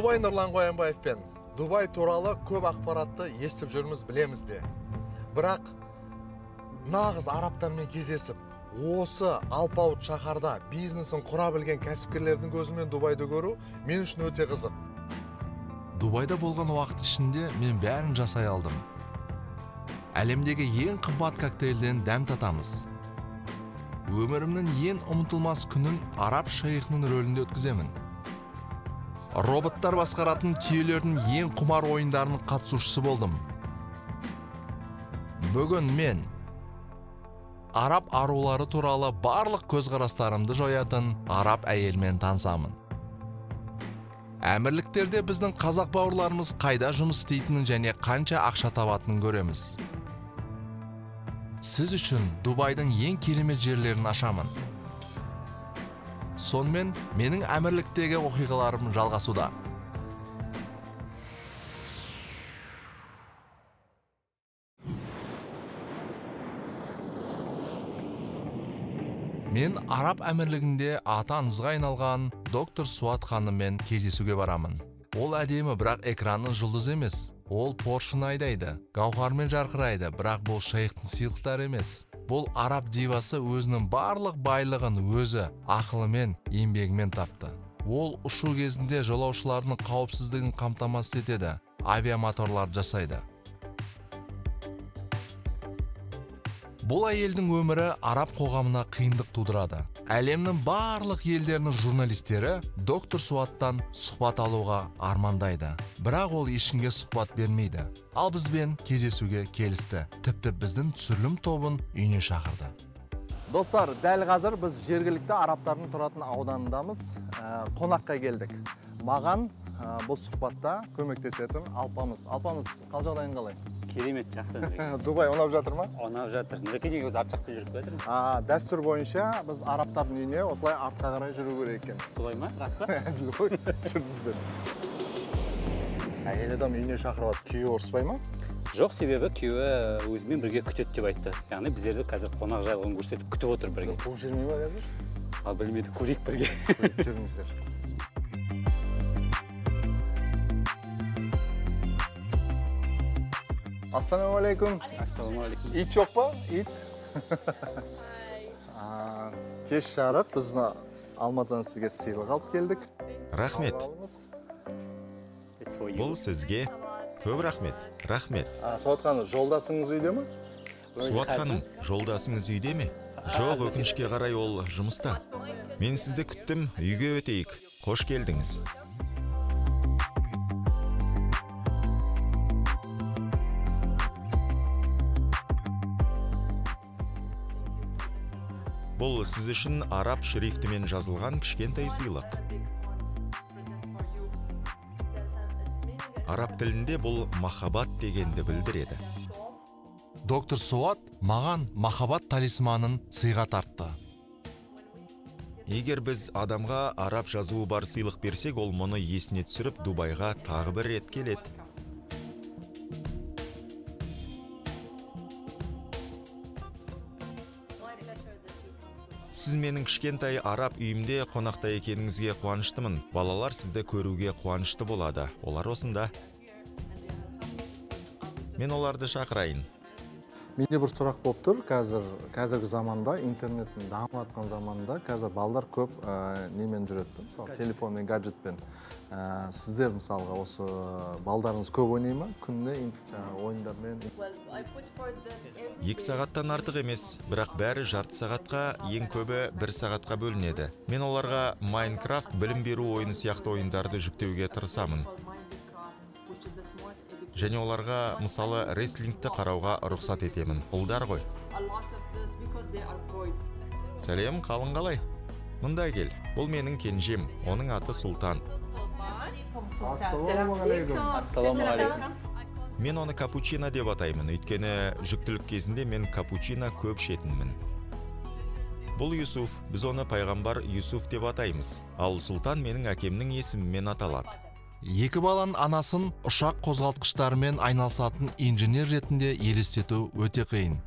Дубай Нұрлан Қоянбаевпен Дубай туралы көп ақпаратты естіп жүрміз, білеміз де. Бірақ нағыз арабтармен кездесіп, осы алпауыт шаһарда бизнесін құра білген кәсіпкерлердің көзімен Дубайды көру мен үшін өте қызық. Дубайда болған уақыт ішінде мен бәрін жасай алдым. Әлемдегі ең қымбат коктейлден дәм татамыз. Өмірімнің ең ұмытылмас күнін араб шейхінің рөлінде өткіземін. Роботтар басқаратын түйелердің ең құмар ойындарының қатысушысы болдым. Бүгін мен араб арулары туралы барлық көзқарастарымды жоятын араб әйелмен танысамын. Әмірліктерде біздің қазақ бауырларымыз қайда жұмыс істейтінін және қанша ақша табатынын көреміз. Сіз үшін Дубайдың ең керемет жерлерін ашамын. Сонымен менің әмірліктегі оқиғаларым жалғасуда. Мен араб әмірлігінде аты аңызға айналған доктор Суат ханыммен кездесуге барамын. Ол әдемі, бірақ экранның жұлдыз емес. Ол Поршын айдайды, гауһармен жарқырайды, бірақ бұл шейхтің сыйлықтары емес. Бұл араб дивасы өзінің барлық байлығын өзі ақылымен, еңбегімен тапты. Ол ұшу кезінде жолаушылардың қауіпсіздігін қамтамасыз етеді, авиамоторлар жасайды. Бұл әйелдің өмірі араб қоғамына қиындық тудырады. Әлемнің барлық елдерінің журналистері доктор Суаттан сұхбат алуға армандайды. Бірақ ол ешкімге сұхбат бермейді. Ал бізбен кездесуге келісті. Тіпті біздің түсірілім тобын үйіне шақырды. Достар, дәл қазір біз жергілікті арабтардың тұратын ауданындамыз. Қонаққа келдік. Маған бұл сұхбатта көмектесетін Алпамыс. Алпамыс, қал жағдайың қалай? Керемет, жақсы. Дубай ұнап жатыр ма? Ұнап жатыр. Нұреке өзі арт жақта жүріп жатыр. Дәстүр бойынша біз арабтардың үйіне осылай артқа қарай жүру керек екен. Солай ма? Рас па? Әзіл ғой, жүріңіздер. Әйел адам үйіне шақырып алып, күйеуі ұрыспай ма? Жоқ, себебі күйеуі өзімен бірге күтеді деп айтты. Яғни біздерді қазір қонақ жайлығын көрсетіп күтіп отыр бірге. Қуып жүрмей ма қазір? Ал білмейді, көрейік бірге. Жүріңіздер. Ассаламуалейкум. Ассаламуалейкум. Ит жоқ па? Ит? Кеш жарық, біз Алматыдан сізге сыйлық алып келдік. Рахмет. Бұл сізге көп рахмет. Рахмет. Суат ханым, жолдасыңыз үйде ме? Суат ханым, жолдасыңыз үйде ме? Жоқ, өкінішке қарай ол жұмыста. Мен сізді күттім, үйге өтейік. Қош келдіңіз. Бұл сіз үшін араб шрифтімен жазылған кішкентай сыйлық. Араб тілінде бұл махаббат дегенді білдіреді. Доктор Суат маған махаббат талисманын сыйға тартты. Егер біз адамға араб жазуы бар сыйлық берсек, ол мұны есіне түсіріп Дубайға тағы бір рет келеді. Сіз менің кішкентай араб үйімде қонақта екеніңізге қуаныштымын. Балалар сізді көруге қуанышты болады. Олар осында. Мен оларды шақырайын. Менде бір сұрақ болып тұр. Қазіргі заманда, интернеттің дамып жатқан заманда, қазір балдар көп немен жүреді, телефонмен, гаджетпен. Сіздер мысалға осы балдарыңыз көп ойнай ма? Күнде ойындармен? 2 сағаттан артық емес, бірақ бәрі жарты сағатқа, ең көбі 1 сағатқа бөлінеді. Мен оларға Майнкрафт, білім беру ойыны сияқты ойындарды жүктеуге тырысамын. Және оларға, мысалы, рестлингті қарауға рұқсат етемін. Ұлдар ғой. Сәлем, қалың қалай? Мұнда кел. Бұл менің кенжем. Оның аты Сұлтан. Ассаламуалейкум. Мен оны капучино деп атаймын. Өйткені жүктілік кезінде мен капучино көп ішетінмін. Бұл Юсуф. Біз оны пайғамбар Юсуф деп атаймыз. Ал Сұлтан менің әкемнің есімімен аталады. Екі баланың анасын ұшақ қозғалтқыштарымен айналысатын инженер ретінде елестету өте қиын.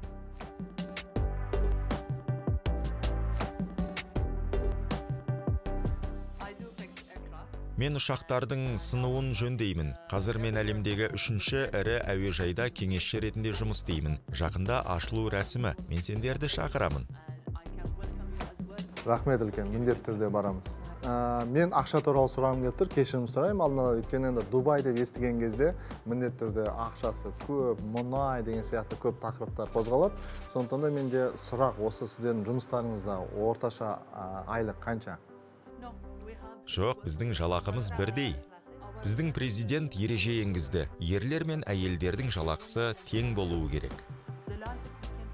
Мен ұшақтардың сынуын жөндеймін. Қазір мен әлемдегі 3-ші ірі әуежайда кеңесші ретінде жұмыс істеймін. Жақында ашылу рәсімі. Мен сендерді шақырамын. Рахмет үлкен, міндетті түрде барамыз. Мен ақша туралы сұрағым келіп тұр, кешірім сұраймын алдын ала, өйткені енді Дубай деп естіген кезде міндетті түрде ақшасы көп, мұнай деген сияқты көп тақырыптар қозғалады. Сондықтан да менде сұрақ, осы сіздердің жұмыстарыңызда орташа айлық қанша? Жоқ, біздің жалақымыз бірдей. Біздің президент ереже енгізді. Ерлер мен әйелдердің жалақысы тең болуы керек.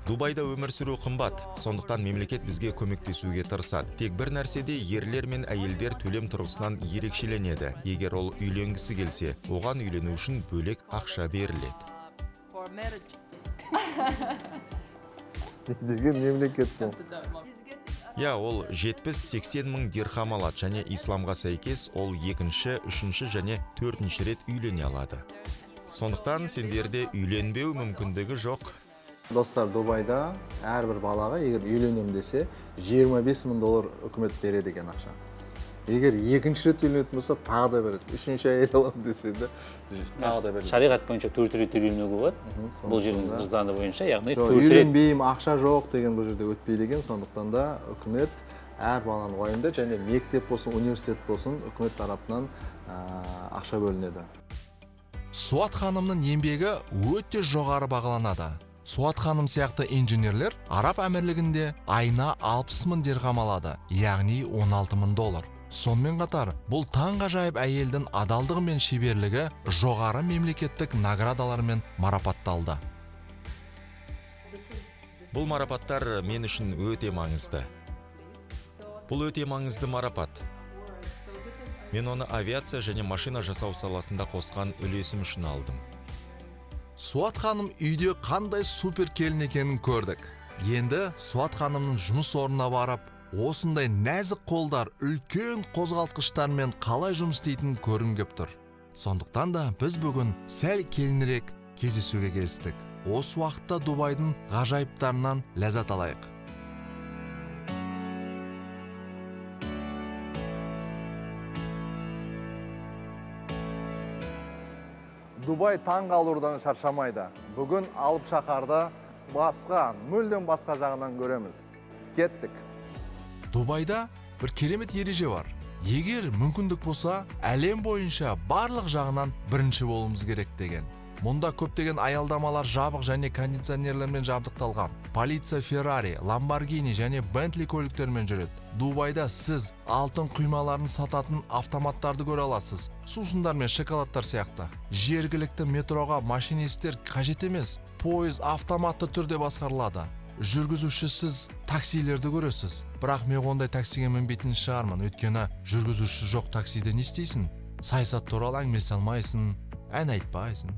Дубайда өмір сүру қымбат, сондықтан мемлекет бізге көмектесуге тырысады. Тек бір нәрседе ерлер мен әйелдер төлем тұрғысынан ерекшеленеді. Егер ол үйленгісі келсе, оған үйлену үшін бөлек ақша беріледі. Деген мемлекет бұл. Я, ол 70-80 мың дирхам алады, және исламға сәйкес ол 2-ші, 3-ші және 4-ші рет үйлене алады. Сондықтан сендерде үйленбеу мүмкіндігі жоқ. Достар, Дубайда әрбір балаға егер үйленем десе, $25,000 үкімет береді екен ақша. Егер 2-ші рет үйленетін болса, тағы да береді. 3-ші әйел алам десе де, тағы да береді. Шариғат бойынша 4 рет үйленуге болады. Бұл жердің заңы бойынша, яғни 4 рет. Үйленбеймін, ақша жоқ деген бұл жерде өтпейді екен. Сондықтан да үкімет әр баланы уайымдайды, және мектеп болсын, университет болсын, үкімет тарапынан ақша бөлінеді. Суат ханымның еңбегі өте жоғары бағаланады. Суат ханым сияқты инженерлер Араб әмірлігінде айына 60,000 дирхам алады, яғни $16,000. Сонымен қатар, бұл таңғажайып әйелдің адалдығы мен шеберлігі жоғары мемлекеттік наградалармен марапатталды. Бұл марапаттар мен үшін өте маңызды. Бұл өте маңызды марапат. Мен оны авиация және машина жасау саласында қосқан үлесім үшін алдым. Суат ханым үйде қандай супер келін екенін көрдік. Енді Суат ханымның жұмыс орнына барып, осындай нәзік қолдар үлкен қозғалтқыштармен қалай жұмыс істейтінін көргім келіп тұр. Сондықтан да біз бүгін сәл келінірек кездесуге келістік. Осы уақытта Дубайдың ғажайыптарынан ләззат алайық. Дубай таң қалудан шаршамайды. Бүгін алып шаһарда мүлдем басқа жағынан көреміз. Кеттік. Дубайда бір керемет ереже бар. Егер мүмкіндік болса, әлем бойынша барлық жағынан бірінші болуымыз керек деген. Мұнда көптеген аялдамалар жабық және кондиционерлермен жабдықталған. Полиция Ferrari, Lamborghini және Bentley көліктермен жүреді. Дубайда сіз алтын құймаларын сататын автоматтарды көре аласыз. Сусындар мен шоколадтар сияқты. Жергілікті метроға машинисттер қажет емес. Пойыз автоматты түрде басқарылады. Жүргізушісіз таксилерді көресіз. Бірақ мен ондай таксиге мінбейтін шығармын. Өйткені жүргізуші жоқ таксиде не істейсің? Саясат туралы әңгімелесе алмайсың, ән айтпайсың.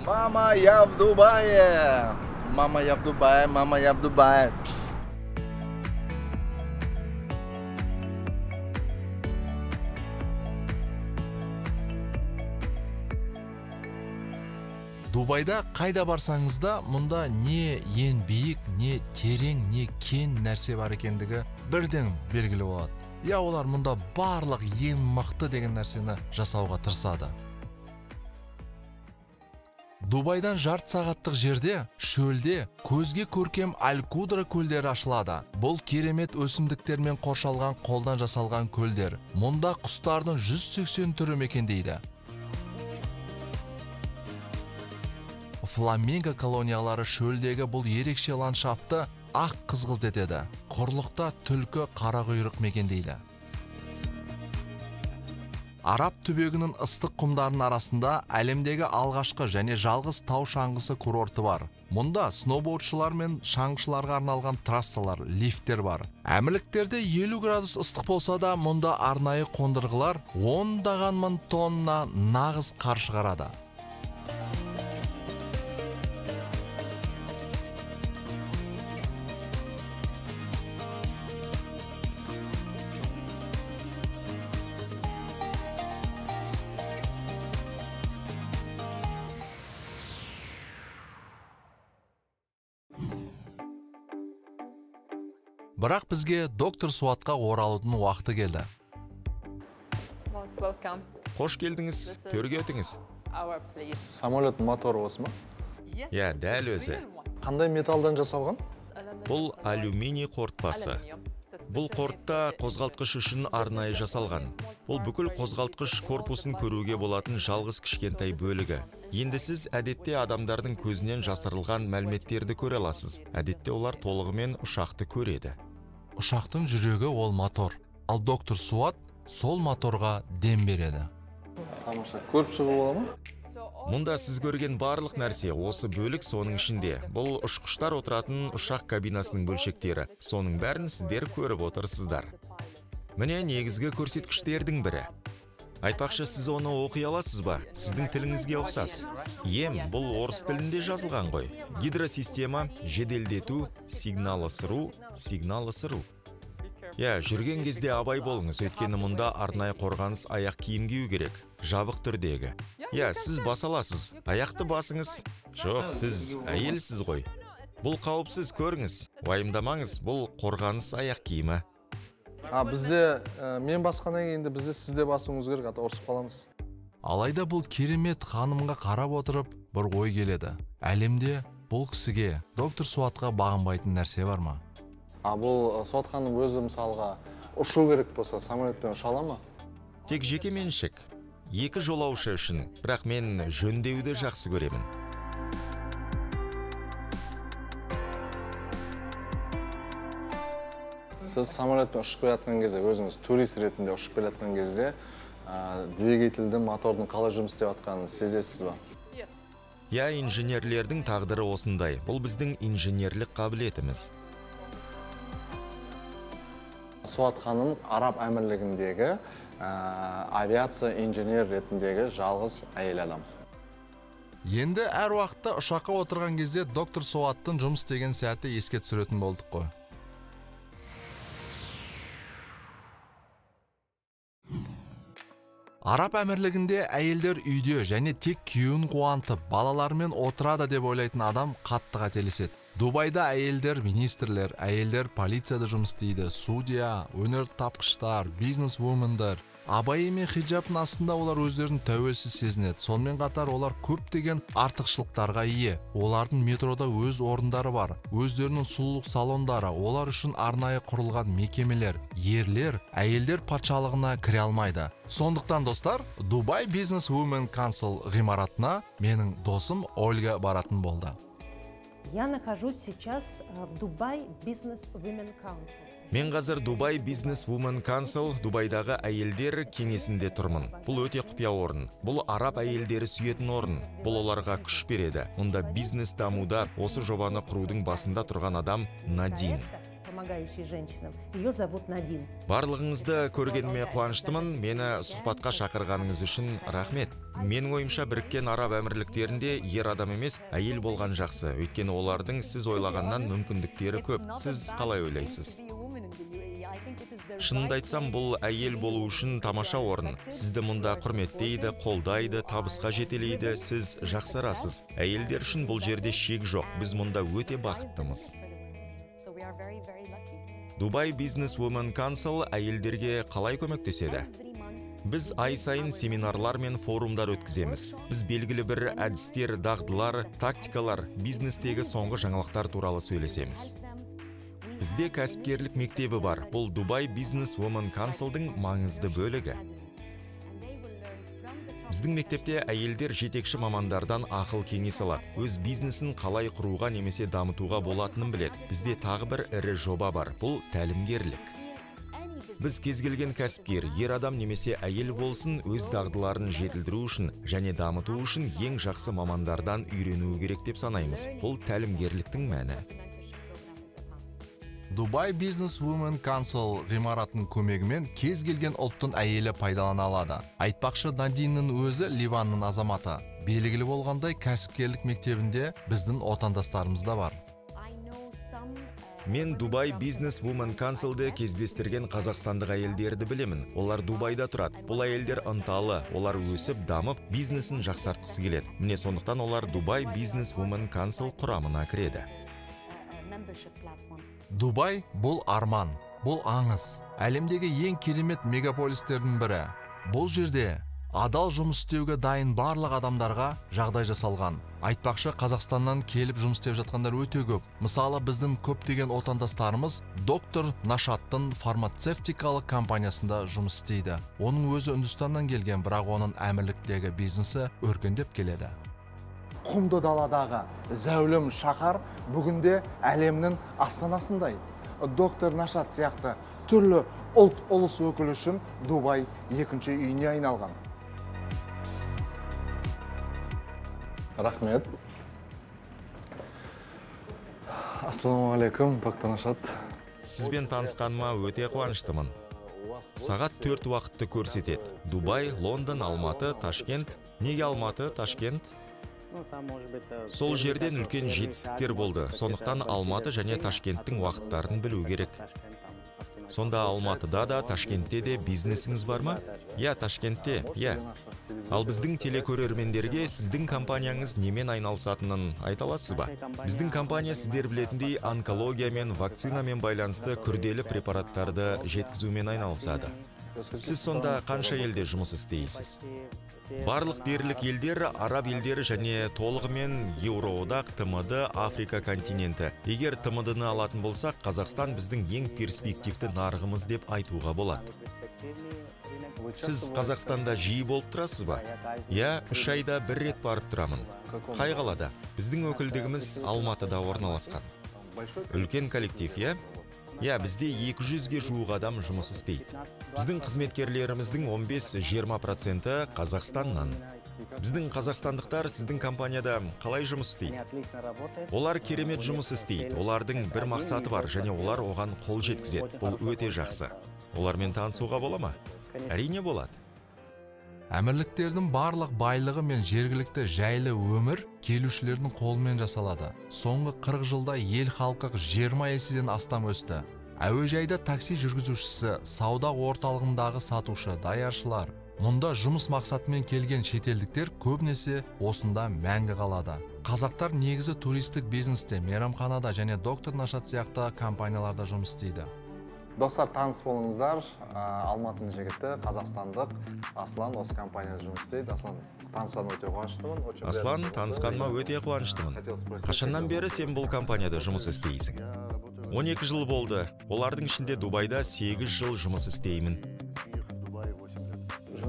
Мама, я в Дубае! Мама, я в Дубае, мама, я в Дубае. Дубайда қайда барсаңыз да, мұнда не ең биік, не терең, не кен нәрсе бар екендігі бірден белгілі болады. Я, олар мұнда барлық ең мықты деген нәрсені жасауға тырысады. Дубайдан жарты сағаттық жерде, шөлде, көзге көркем Аль-Кудра көлдері ашылады. Бұл керемет өсімдіктермен қоршалған қолдан жасалған көлдер. Мұнда құстардың 180 түрі мекендейді. Фламинго колониялары шөлдегі бұл ерекше ландшафтты ақ қызғылт етеді. Құрлықта түлкі қарақұйрық мекендейді. Араб түбегінің ыстық құмдарының арасында әлемдегі алғашқы және жалғыз тау шаңғысы курорты бар. Мұнда сноубордшылар мен шаңғышыларға арналған трассалар, лифттер бар. Әмірліктерде 50 градус ыстық болса да, мұнда арнайы қондырғылар 10 мың тонна нағыз қар шығарады. Бірақ бізге доктор Суатқа оралудың уақыты келді. Most welcome. Қош келдіңіз, төрге өтіңіз. Our place. Самолет моторы осы ма? Иә, дәл өзі. Қандай металдан жасалған? Бұл алюминий қорытпасы. Бұл қорытта қозғалтқыш үшін арнайы жасалған. Бұл бүкіл қозғалтқыш корпусын көруге болатын жалғыз кішкентай бөлігі. Енді сіз әдетте адамдардың көзінен жасырылған мәліметтерді көре аласыз. Әдетте олар толығымен ұшақты көреді. Ұшақтың жүрегі ол мотор. Ал доктор Суат сол моторға дем береді. Тамаша, көріп шығу бола ма? Мұнда сіз көрген барлық нәрсе осы бөлік соның ішінде. Бұл ұшқыштар отыратын ұшақ кабинасының бөлшектері. Соның бәрін сіздер көріп отырсыздар. Міне негізгі көрсеткіштердің бірі. Айтпақшы, сіз оны оқи аласыз ба? Сіздің тіліңізге ұқсас. Ем, бұл орыс тілінде жазылған ғой. Гидросистема, жеделдету, сигнал ысыру. Я, жүрген кезде абай болыңыз, өйткені мұнда арнайы қорғаныс аяқ киім кию керек, жабық түрдегі. Я, сіз бас аласыз, аяқты басыңыз. Жоқ, сіз әйелсіз ғой. Бұл қауіпсіз, көріңіз, уайымдамаңыз, бұл қорғаныс аяқ киімі. Бізде, мен басқаннан кейін бізде сізде басуыңыз керек, ата ұрсып қаламыз. Алайда бұл керемет ханымға қарап отырып, бір ой келеді. Әлемде бұл кісіге, доктор Суатқа бағынбайтын нәрсе бар ма? Бұл Суат ханым өзі мысалға ұшу керек болса, самолетпен ұша ала ма? Тек жеке меншік. 2 жолаушы үшін, бірақ мен жөндеуді жақсы көремін. Сіз самолетпен ұшып келатқан кезде, өзіңіз турист ретінде ұшып келатқан кезде, двигательдің, мотордың қалай жұмыс істеп жатқанын сезесіз ба? Я, инженерлердің тағдыры осындай. Бұл біздің инженерлік қабілетіміз. Суат ханым Араб әмірлігіндегі авиация инженер ретіндегі жалғыз әйел адам. Енді әр уақытта ұшаққа отырған кезде доктор Суаттың жұмыс істеген сәті еске түсіретін болдық қой. Араб әмірлігінде әйелдер үйде және тек күйеуін қуантып, балаларымен отырады деп ойлайтын адам қатты қателеседі. Дубайда әйелдер министрлер, әйелдер полицияда жұмыс істейді, судья, өнер тапқыштар, бизнес-вумендар. Абайы мен хиджабтың астында олар өздерін тәуелсіз сезінеді. Сонымен қатар олар көптеген артықшылықтарға ие. Олардың метрода өз орындары бар, өздерінің сұлулық салондары, олар үшін арнайы құрылған мекемелер. Ерлер, әйелдер патшалығына кіре алмайды. Сондықтан достар, Dubai Business Women Council ғимаратына менің досым Ольга баратын болды. Я нахожусь сейчас в Dubai Business Women Council. Мен қазір Dubai Business Women Council Дубайдағы әйелдер кеңесінде тұрмын. Бұл өте құпия орын. Бұл араб әйелдері сүйетін орын. Бұл оларға күш береді. Мұнда бизнес дамуда осы жобаны құрудың басында тұрған адам Надин. Помогающий женщинам. Ее зовут Надин. Барлығыңызды көргеніме қуаныштымын. Мені сұхбатқа шақырғаныңыз үшін рахмет. Менің ойымша біріккен араб әмірліктерінде ер адам емес, әйел болған жақсы. Өйткені олардың сіз ойлағаннан мүмкіндіктері көп. Сіз қалай ойлайсыз? Шынымды айтсам, бұл әйел болу үшін тамаша орын. Сізді мұнда құрметтейді, қолдайды, табысқа жетелейді, сіз жақсарасыз. Әйелдер үшін бұл жерде шек жоқ. Біз мұнда өте бақыттымыз. Dubai Business Women Council әйелдерге қалай көмектеседі? Біз ай сайын семинарлар мен форумдар өткіземіз. Біз белгілі бір әдістер, дағдылар, тактикалар, бизнестегі соңғы жаңалықтар туралы сөйлесеміз. Бізде кәсіпкерлік мектебі бар. Бұл Dubai Business Women Council'дың маңызды бөлігі. Біздің мектепте әйелдер жетекші мамандардан ақыл кеңес алады. Өз бизнесін қалай құруға немесе дамытуға болатынын біледі. Бізде тағы бір ірі жоба бар. Бұл тәлімгерлік. Біз кез келген кәсіпкер, ер адам немесе әйел болсын, өз дағдыларын жетілдіру үшін және дамыту үшін ең жақсы мамандардан үйренуі керек деп санаймыз. Бұл тәлімгерліктің мәні. Dubai Business Women Council ғимаратының көмегімен кез келген ұлттың әйелі пайдалана алады. Айтпақшы, Надиннің өзі Ливанның азаматы. Белгілі болғандай кәсіпкерлік мектебінде біздің отандастарымыз да бар. Мен Dubai Business Women Council'де кездестірген қазақстандық әйелдерді білемін. Олар Дубайда тұрады. Бұл әйелдер ынталы, олар өсіп, дамып, бизнесін жақсартқысы келеді. Міне сондықтан олар Dubai Business Women Council құрамына кіреді. Дубай бұл арман, бұл аңыз. Әлемдегі ең керемет мегаполистердің бірі. Бұл жерде адал жұмыс істеуге дайын барлық адамдарға жағдай жасалған. Айтпақшы, Қазақстаннан келіп жұмыс істеп жатқандар өте көп. Мысалы, біздің көптеген отандастарымыз доктор Нашаттың фармацевтикалық компаниясында жұмыс істейді. Оның өзі Үндістаннан келген, бірақ оның әмірліктегі бизнесі өркендеп келеді. Құмды даладағы зәулім шаһар бүгінде әлемнің астанасындай. Доктор Нашат сияқты түрлі ұлт ұлыс өкілі үшін Дубай екінші үйіне айналған. Рахмет. Ассалаумағалейкум, доктор Нашат. Сізбен танысқаныма өте қуаныштымын. Сағат 4 уақытты көрсетеді. Дубай, Лондон, Алматы, Ташкент. Неге Алматы, Ташкент? Сол жерден үлкен жетістіктер болды. Сондықтан Алматы және Ташкенттің уақыттарын білу керек. Сонда Алматыда да, Ташкентте де бизнесіңіз бар ма? Я, Ташкентте, я. Ал біздің телекөрермендерге сіздің компанияңыз немен айналысатынын айта аласыз ба? Біздің компания сіздер білетіндей онкология мен вакцинамен байланысты күрделі препараттарды жеткізумен айналысады. Сіз сонда қанша елде жұмыс істейсіз? Барлық дерлік елдер, араб елдері және толығымен Еуроодақ, ТМД, Африка континенті. Егер ТМД-ны алатын болсақ, Қазақстан біздің ең перспективті нарығымыз деп айтуға болады. Сіз Қазақстанда жиі болып тұрасыз ба? Я, 3 айда 1 рет барып тұрамын. Қай қалада? Біздің өкілдігіміз Алматыда орналасқан. Үлкен коллектив, я? Я, бізде 200-ге жуық адам жұмыс істейді. Біздің қызметкерлеріміздің 15-20% Қазақстаннан. Біздің қазақстандықтар сіздің компанияда қалай жұмыс істейді? Олар керемет жұмыс істейді. Олардың бір мақсаты бар және олар оған қол жеткізеді. Бұл өте жақсы. Олармен танысуға бола ма? Әрине болады. Әмірліктердің барлық байлығы мен жергілікті жайлы өмір келушілердің қолымен жасалады. Соңғы 40 жылда ел халқы 20 еседен астам өсті. Әуежайда такси жүргізушісі, сауда орталығындағы сатушы, даяршылар. Мұнда жұмыс мақсатымен келген шетелдіктер көбінесе осында мәңгі қалады. Қазақтар негізі туристік бизнесте, мейрамханада және доктор Нашат сияқты компанияларда жұмыс істейді. Достар, таныс болыңыздар. Алматының жігіті, қазақстандық Аслан осы компанияда жұмыс істейді. Аслан, танысқаныма өте қуаныштымын. Аслан, танысқаныма өте қуаныштымын. Қашаннан бері сен бұл компанияда жұмыс істейсің? 12 жыл болды. Олардың ішінде Дубайда 8 жыл жұмыс істеймін.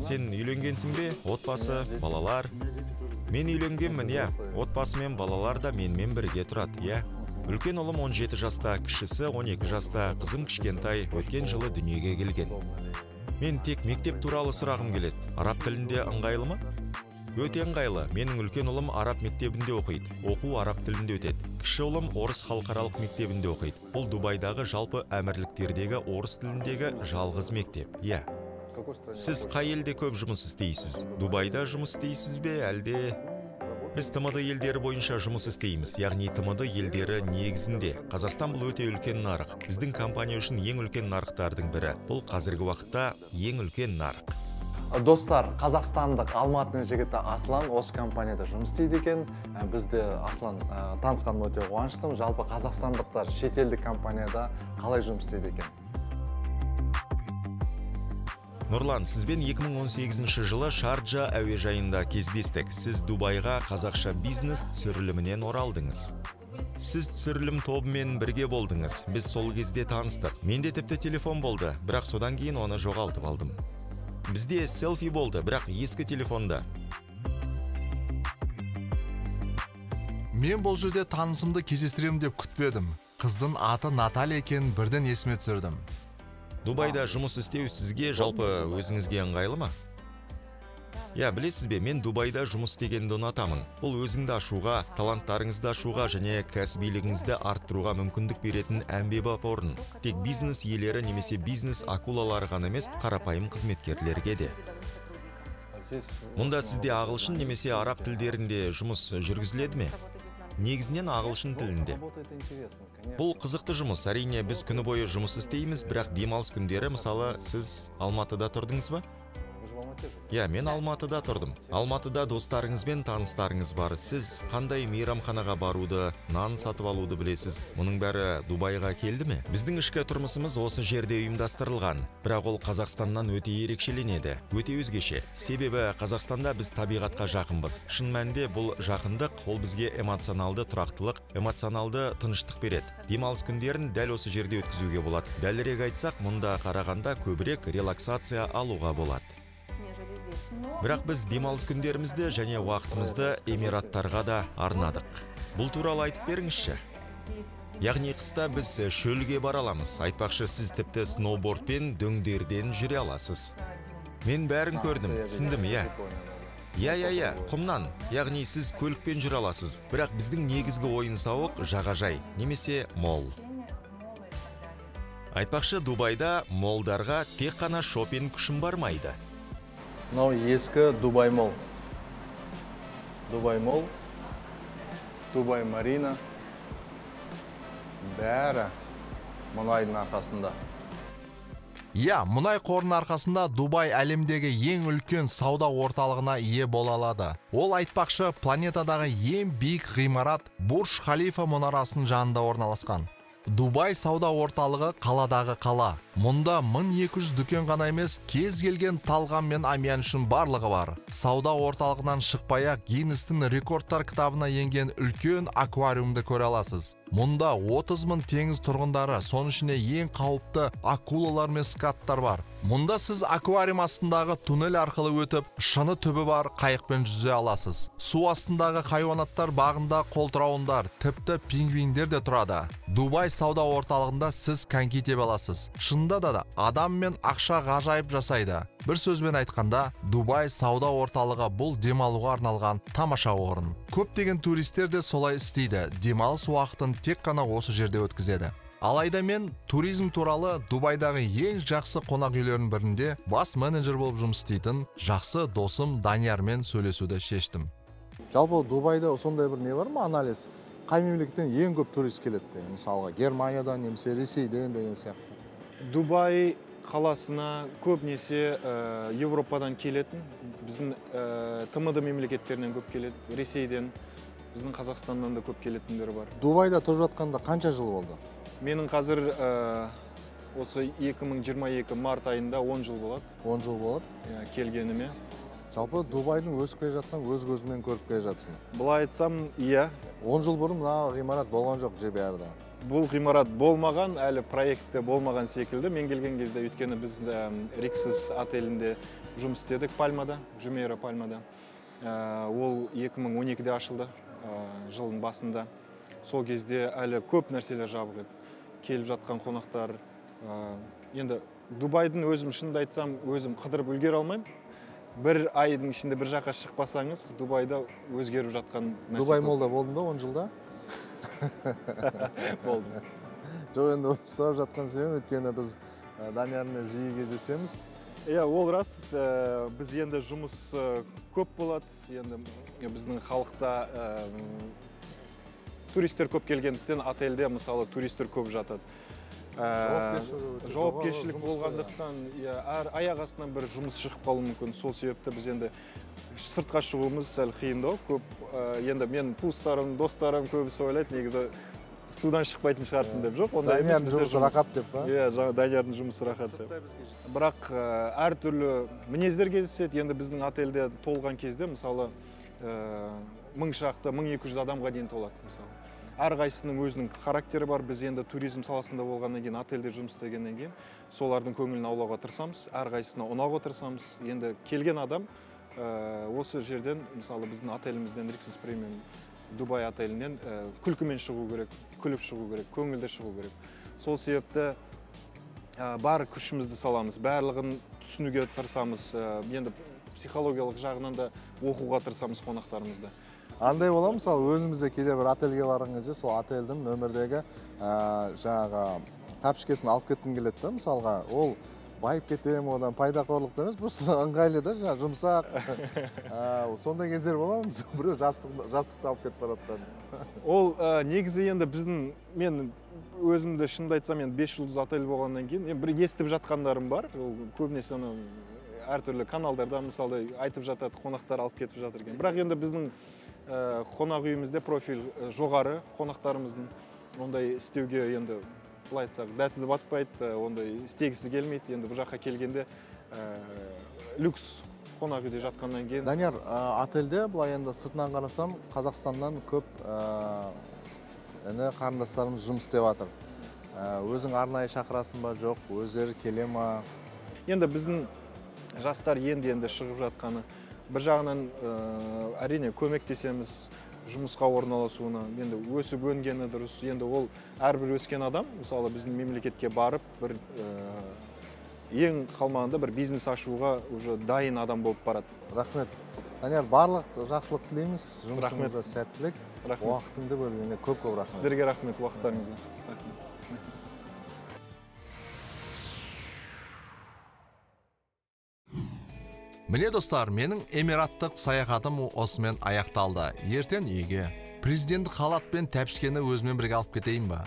Сен үйленгенсің бе? Отбасы, балалар? Мен үйленгенмін, я. Отбасы мен балалар да менімен бірге тұрады, я. Үлкен ұлым 17 жаста, кішісі 12 жаста, қызым кішкентай, өткен жылы дүниеге келген. Мен тек мектеп туралы сұрағым келеді. Араб тілінде ыңғайлы ма? Өте ыңғайлы. Менің үлкен ұлым араб мектебінде оқиды. Оқу араб тілінде өтеді. Кіші ұлым орыс халықаралық мектебінде оқиды. Бұл Дубайдағы жалпы әмірліктердегі орыс тіліндегі жалғыз мектеп. Я. Сіз қай елде көп жұмыс істейсіз? Дубайда жұмыс істейсіз бе, әлде? Біз ТМД елдері бойынша жұмыс істейміз, яғни ТМД елдері негізінде. Қазақстан бұл өте үлкен нарық. Біздің компания үшін ең үлкен нарықтардың бірі. Бұл қазіргі уақытта ең үлкен нарық. Достар, қазақстандық Алматының жігіті Аслан осы компанияда жұмыс істейді екен. Бізде Аслан танысқаныма өте қуаныштымын. Жалпы қазақстандықтар шетелдік компанияда қалай жұмыс істейді екен? Нұрлан, сізбен 2018 жылы Шарджа әуежайында кездестік. Сіз Дубайға қазақша бизнес түсірілімінен оралдыңыз. Сіз түсірілім тобымен бірге болдыңыз. Біз сол кезде таныстық. Менде тіпті телефон болды, бірақ содан кейін оны жоғалтып алдым. Бізде селфи болды, бірақ ескі телефонда. Мен бұл жерде танысымды кездестірем деп күтпедім. Қыздың аты Наталья екенін бірден есіме түсірдім. Дубайда жұмыс істеу сізге жалпы өзіңізге ыңғайлы ма? Я, білесіз бе, мен Дубайда жұмыс істегенді ұнатамын. Бұл өзіңді ашуға, таланттарыңызды ашуға және кәсібилігіңізді арттыруға мүмкіндік беретін әмбебап орын. Тек бизнес иелері немесе бизнес акулалары ғана емес, қарапайым қызметкерлерге де. Мұнда сізде ағылшын немесе араб тілдерінде жұмыс жүргізіледі ме? Негізінен ағылшын тілінде. Бұл қызықты жұмыс. Әрине, біз күні бойы жұмыс істейміз, бірақ демалыс күндері, мысалы, сіз Алматыда тұрдыңыз ба? Иә, мен Алматыда тұрдым. Алматыда достарыңыз бен таныстарыңыз бар. Сіз қандай мейрамханаға баруды, нан сатып алуды білесіз? Мұның бәрі Дубайға келді ме? Біздің ішкі тұрмысымыз осы жерде ұйымдастырылған. Бірақ ол Қазақстаннан өте ерекшеленеді, өте өзгеше. Себебі Қазақстанда біз табиғатқа жақынбыз. Шын мәнінде бұл жақындық ол бізге эмоционалды тұрақтылық, эмоционалды тыныштық береді. Демалыс күндерін дәл осы жерде өткізуге болады. Дәлірек айтсақ, мұнда қарағанда көбірек релаксация алуға болады. Бірақ біз демалыс күндерімізді және уақытымызды Эмираттарға да арнадық. Бұл туралы айтып беріңізші. Яғни қыста біз шөлге бара аламыз. Айтпақшы, сіз тіпті сноубордпен дөңдерден жүре аласыз. Мен бәрін көрдім, түсіндім, иә. Иә, құмнан. Яғни сіз көлікпен жүре аласыз. Бірақ біздің негізгі ойын-сауық жағажай, немесе мол. Айтпақшы, Дубайда молдарға тек қана шопинг күшін бармайды. Мынау ескі Дубай мол. Дубай мол, Дубай марина. Бәрі мұнайдың арқасында. Иә, мұнай қорының арқасында Дубай әлемдегі ең үлкен сауда орталығына ие бола алады. Ол айтпақшы, планетадағы ең биік ғимарат Бурж Халифа мұнарасының жанында орналасқан. Дубай сауда орталығы қаладағы қала. Мұнда 1200 дүкен ғана емес, кез келген талғам мен амьян үшін барлығы бар. Сауда орталығынан шықпай-ақ Гиннестің рекордтар кітабына енген үлкен аквариумды көре аласыз. Мұнда 30.000 теңіз тұрғындары, соның ішінде ең қауіпті акулалар мен скаттар бар. Мұнда сіз аквариум астындағы туннель арқылы өтіп, шыны түбі бар қайықпен жүзе аласыз. Су астындағы хайуанаттар бағында қолтырауындар, тіпті пингвиндер де тұрады. Дубай сауда орталығында сіз коньки тебе аласыз. Шынында да адам мен ақша ғажайып жасайды. Бір сөзбен айтқанда, Дубай сауда орталығы бұл демалуға арналған тамаша орын. Көптеген туристер де солай істейді. Демалыс уақытын тек қана осы жерде өткізеді. Алайда мен туризм туралы Дубайдағы ең жақсы қонақ үйлердің бірінде бас менеджер болып жұмыс істейтін жақсы досым Даниярмен сөйлесуді шештім. Жалпы Дубайда сондай бір не бар ма, анализ? Қай мемлекеттен ең көп турист келеді? Мысалға, Германиядан, немесе Ресейден деген сияқты. Дубай қаласына көбінесе Европадан келетін, біздің ТМД мемлекеттерінен көп келеді, Ресейден, біздің Қазақстаннан да көп келетіндер бар. Дубайда тұрып жатқанда қанша жыл болды? Менің қазір осы 2022 март айында 10 жыл болады. 10 жыл болады? Келгеніме. Жалпы Дубайдың өсіп келе жатқан өз көзімен көріп келе жатсың. Бұлай айтсам, иә. 10 жыл бұрын мына ғимарат болған жоқ же бәрі. Бұл ғимарат болмаған, әлі проекті болмаған секілді. Мен келген кезде, өйткені біз Риксис отелінде жұмыс істедік Пальмада, Джумейра Пальмада. Ол 2012-де ашылды, жылдың басында. Сол кезде әлі көп нәрселер жабық еді. Келіп жатқан қонақтар. Енді Дубайдың өзім шынымды айтсам, өзім қыдырып үлгере алмаймын. Бір айдың ішінде бір жаққа шықпасаңыз, Дубайда өзгеріп жатқан нәрсе. Дубай молда болдың ба 10 жылда? Болды. Жоқ, енді сұрап жатқан себебім, өйткені біз Даниярмен жиі кездесеміз. Иә, ол рас. Біз енді жұмыс көп болады. Енді біздің халықта туристер көп келгендіктен отельде мысалы туристер көп жатады. Жауапкершілік болғандықтан әр аяқ астынан бір жұмыс шығып қалуы мүмкін. Сол себепті біз енді сыртқа шығуымыз сәл қиындау. Көп енді мен туыстарым, достарым көбісі ойлайды, негізі судан шықпайтын шығарсың деп. Жоқ, онда емес. Даниярдың жұмысы рахат деп па? Иә, Даниярдың жұмысы рахат деп. Бірақ әртүрлі мінездер кездеседі. Енді біздің отельде толған кезде мысалы 1000 шақты, 1200 адамға дейін толады мысалы. Әрқайсының өзінің характері бар. Біз енді туризм саласында болғаннан кейін, отельде жұмыс істегеннен кейін, солардың көңілін аулауға тырысамыз, әрқайсысына ұнауға тырысамыз. Енді келген адам осы жерден, мысалы біздің отелімізден, Риксис премиум Дубай отелінен күлкімен шығу керек, күліп шығу керек, көңілді шығу керек. Сол себепті бар күшімізді саламыз, барлығын түсінуге тырысамыз. Енді психологиялық жағынан да оқуға тырысамыз қонақтарымызды. Андай бола, мысалы, өзімізде кейде бір отельге барған кезде, сол отельдің нөмірдегі жаңағы тапшкесін алып кеткім келеді да, мысалға, ол байып кетем, одан пайдақорлық емес, бұл ыңғайлы да, жаңағы жұмсақ. Сондай кездер бола ма? Біреу жастықты алып кетіп баратқан. Ол негізі енді мен өзімді шынымды айтсам, 5 жұлдыз отель болғаннан кейін бір естіп жатқандарым бар. Көбінесе әртүрлі каналдарда мысалы айтып жатады, қонақтар алып кетіп жатыр екен. Бірақ енді біздің қонақ үйімізде профиль жоғары қонақтарымыздың, ондай істеуге енді былай айтсақ дәті батпайды, ондай істегісі келмейді. Енді бұл жаққа келгенде люкс қонақ үйде жатқаннан кейін. Данияр, отельде былай енді сыртынан қарасам, Қазақстаннан көп қарындастарымыз жұмыс істеп жатыр. Өзің арнайы шақырасың ба, жоқ, өздері келе ма? Енді біздің жастар енді шығып жатқаны, бір жағынан әрине көмектесеміз жұмысқа орналасуына. Енді өсіп өнгені дұрыс. Енді ол әрбір өскен адам, мысалы біздің мемлекетке барып, бір ең қалмағанда бір бизнес ашуға уже дайын адам болып барады. Рахмет. Данияр, барлық жақсылық тілейміз, жұмысыңызда сәттілік. Рахмет. Уақытыңды бөлгенге көп-көп рахмет. Сіздерге рахмет, уақыттарыңызға. Рахмет. Міне достар, менің эмираттық саяхатым осымен аяқталды. Ертең үйге президенттік халат пен тәпішкені өзімен бірге алып кетейін ба?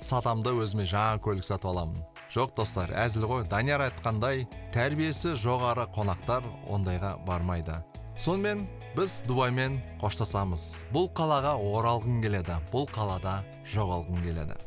Сатамда өзіме жаңа көлік сатып аламын. Жоқ достар, әзіл ғой. Данияр айтқандай, тәрбиесі жоғары қонақтар ондайға бармайды. Сонымен біз Дубаймен қоштасамыз. Бұл қалаға оралғың келеді, бұл қалада жоғалғың келеді.